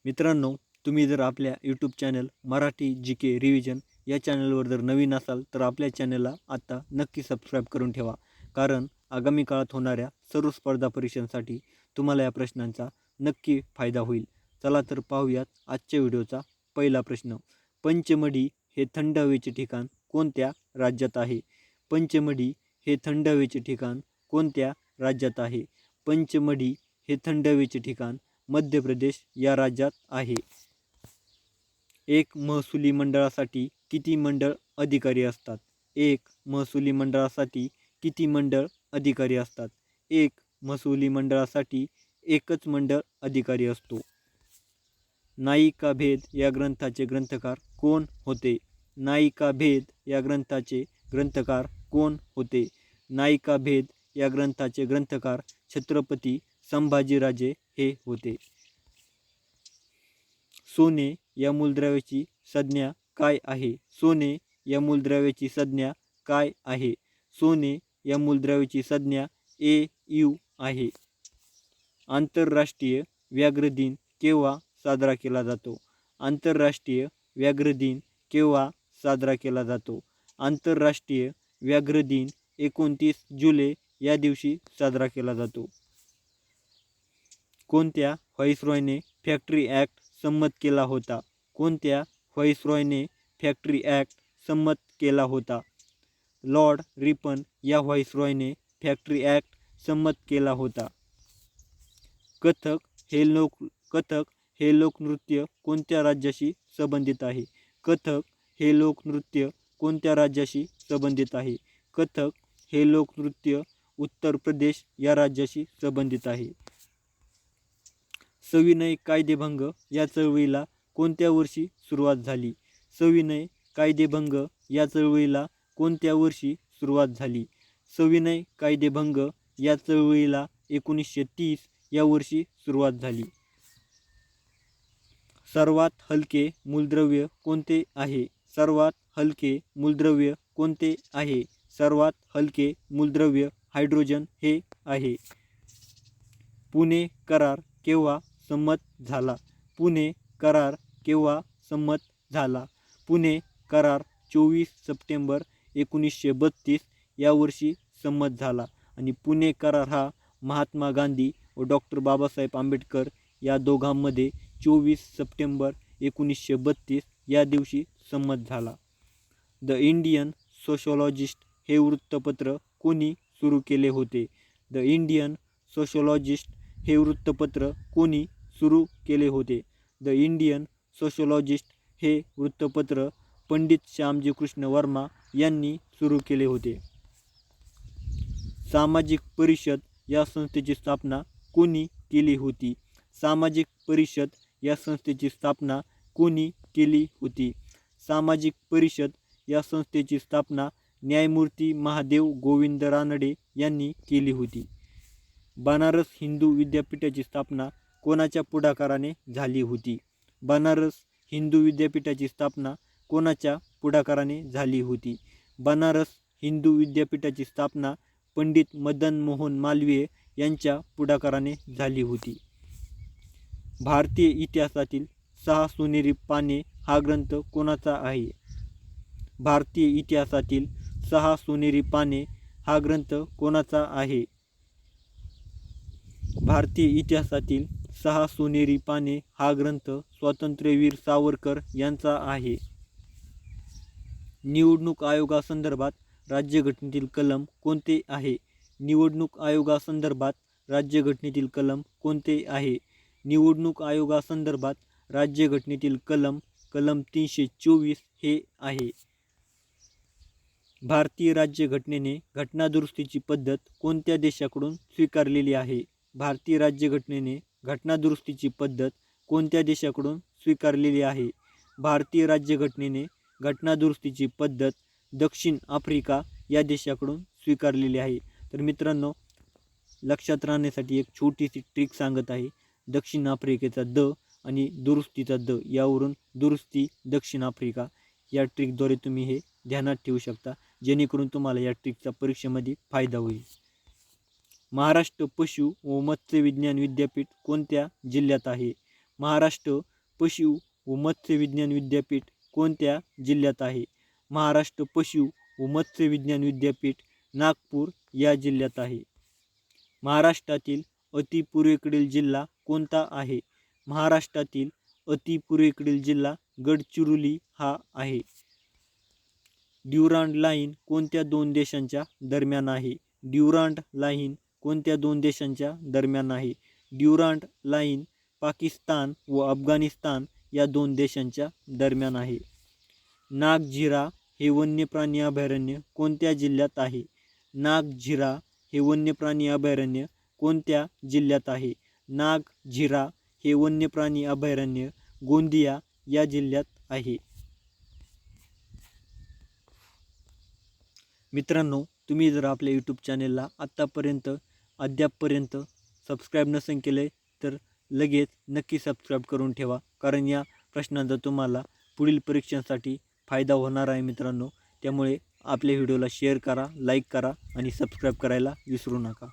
मित्रांनो, तुम्ही जर आपल्या यूट्यूब चॅनल मराठी जी के रिव्हिजन या चॅनलवर जर नवीन असाल तर आपल्या चॅनलला आता नक्की सबस्क्राईब करून ठेवा. कारण आगामी काळात होणाऱ्या सर्व स्पर्धा परीक्षांसाठी तुम्हाला या प्रश्नांचा नक्की फायदा होईल. चला तर पाहूयात आजच्या व्हिडिओचा पहिला प्रश्न. पंचमढी हे थंड हवेचे ठिकाण कोणत्या राज्यात आहे? पंचमढी हे थंड हवेचे ठिकाण कोणत्या राज्यात आहे? पंचमढी हे थंड हवेचे ठिकाण मध्य प्रदेश या राज्यात आहे. एक महसुली मंडळासाठी किती मंडळ अधिकारी असतात? एक महसुली मंडळासाठी किती मंडळ अधिकारी असतात? एक महसुली मंडळासाठी एकच मंडळ अधिकारी असतो. नायिका भेद या ग्रंथाचे ग्रंथकार कोण होते? नायिका भेद या ग्रंथाचे ग्रंथकार कोण होते? नायिका भेद या ग्रंथाचे ग्रंथकार छत्रपती संभाजीराजे हे होते. सोने या मूलद्रव्याची संज्ञा काय आहे? सोने या मूलद्रव्याची संज्ञा काय आहे? सोने या मूलद्रव्याची संज्ञा AU आहे. आंतरराष्ट्रीय व्याघ्र दिन केव्हा साजरा केला जातो? आंतरराष्ट्रीय व्याघ्र दिन केव्हा साजरा केला जातो? आंतरराष्ट्रीय व्याघ्र दिन 29 जुलै या दिवशी साजरा केला जातो. कोणत्या व्हाईसरॉयने फॅक्टरी ॲक्ट संमत केला होता? कोणत्या व्हाईसरॉयने फॅक्टरी ॲक्ट संमत केला होता? लॉर्ड रिपन या व्हाईसरॉयने फॅक्टरी ॲक्ट संमत केला होता. कथक हे लोकनृत्य कोणत्या राज्याशी संबंधित आहे? कथक हे लोकनृत्य कोणत्या राज्याशी संबंधित आहे? कथक हे लोकनृत्य उत्तर प्रदेश या राज्याशी संबंधित आहे. सविनय कायदेभंग या चळवळीला कोणत्या वर्षी सुरुवात झाली? सविनय कायदेभंग या चळवळीला कोणत्या वर्षी सुरुवात झाली? सविनय कायदेभंग या चळवळीला 1930 या वर्षी सुरुवात झाली. सर्वात हलके मूलद्रव्य कोणते आहे? सर्वात हलके मूलद्रव्य कोणते आहे? सर्वात हलके मूलद्रव्य हायड्रोजन हे आहे. पुणे करार केव्हा संमत झाला? पुणे करार केव्हा संमत झाला? पुणे करार 24 सप्टेंबर 1932 या वर्षी संमत झाला. आणि पुणे करार हा महात्मा गांधी व डॉक्टर बाबासाहेब आंबेडकर या दोघांमध्ये 24 सप्टेंबर 1932 या दिवशी संमत झाला. द इंडियन सोशॉलॉजिस्ट हे वृत्तपत्र कोणी सुरू केले होते? द इंडियन सोशॉलॉजिस्ट हे वृत्तपत्र कोणी सुरू केले होते? द इंडियन सोशॉलॉजिस्ट हे वृत्तपत्र पंडित श्यामजी कृष्ण वर्मा यांनी सुरू केले होते. सामाजिक परिषद या संस्थेची स्थापना कोणी केली होती? सामाजिक परिषद या संस्थेची स्थापना कोणी केली होती? सामाजिक परिषद या संस्थेची स्थापना न्यायमूर्ती महादेव गोविंद रानडे यांनी केली होती. बनारस हिंदू विद्यापीठाची स्थापना कोणाच्या पुढाकाराने झाली होती? बनारस हिंदू विद्यापीठाची स्थापना कोणाच्या पुढाकाराने झाली होती? बनारस हिंदू विद्यापीठाची स्थापना पंडित मदन मोहन मालवीय यांच्या पुढाकाराने झाली होती. भारतीय इतिहासातील 6 सोनेरी पाने हा ग्रंथ कोणाचा आहे? भारतीय इतिहासातील 6 सोनेरी पाने हा ग्रंथ कोणाचा आहे? भारतीय इतिहासातील 6 सोनेरी पाने हा ग्रंथ स्वातंत्र्यवीर सावरकर यांचा आहे. निवडणूक आयोगासंदर्भात राज्यघटनेतील कलम कोणते आहे? निवडणूक आयोगासंदर्भात राज्यघटनेतील कलम कोणते आहे? निवडणूक आयोगासंदर्भात राज्यघटनेतील कलम 324 हे आहे. भारतीय राज्यघटनेने घटनादुरुस्तीची पद्धत कोणत्या देशाकडून स्वीकारलेली आहे? भारतीय राज्यघटनेने घटनादुरुस्तीची पद्धत कोणत्या देशाकडून स्वीकारलेली आहे? भारतीय राज्यघटनेने घटनादुरुस्तीची पद्धत दक्षिण आफ्रिका या देशाकडून स्वीकारलेली आहे. तर मित्रांनो, लक्षात राहण्यासाठी एक छोटीशी ट्रिक सांगत आहे. दक्षिण आफ्रिकेचा द आणि दुरुस्तीचा द यावरून दुरुस्ती दक्षिण आफ्रिका या ट्रिकद्वारे तुम्ही हे ध्यानात ठेवू शकता, जेणेकरून तुम्हाला या ट्रिकचा परीक्षेमध्ये फायदा होईल. महाराष्ट्र पशु व मत्स्य विज्ञान विद्यापीठ कोणत्या जिल्ह्यात आहे? महाराष्ट्र पशु व मत्स्य विज्ञान विद्यापीठ कोणत्या जिल्ह्यात आहे? महाराष्ट्र पशु व मत्स्य विज्ञान विद्यापीठ नागपूर या जिल्ह्यात आहे. महाराष्ट्रातील अति पूर्वेकडील जिल्हा कोणता आहे? महाराष्ट्रातील अति पूर्वेकडील जिल्हा गडचिरोली हा आहे. ड्युरांड लाईन कोणत्या दोन देशांच्या दरम्यान आहे? ड्युरांड लाईन कोणत्या दोन देशांच्या दरम्यान आहे? ड्युरांड लाईन पाकिस्तान व अफगाणिस्तान या दोन देशांच्या दरम्यान आहे. नागझिरा हे वन्यप्राणी अभयारण्य कोणत्या जिल्ह्यात आहे? नागझिरा हे वन्यप्राणी अभयारण्य कोणत्या जिल्ह्यात आहे? नागझिरा हे वन्यप्राणी अभयारण्य गोंदिया या जिल्ह्यात आहे. मित्रांनो, तुम्ही जर आपल्या यूट्यूब चॅनेलला अद्यापपर्यंत सबस्क्राईब नसेल केले तर लगेच नक्की सबस्क्राईब करून ठेवा, कारण या प्रश्नांचा तुम्हाला पुढील परीक्षांसाठी फायदा होणार आहे मित्रांनो. त्यामुळे आपल्या व्हिडिओला शेअर करा, लाईक करा आणि सबस्क्राईब करायला विसरू नका.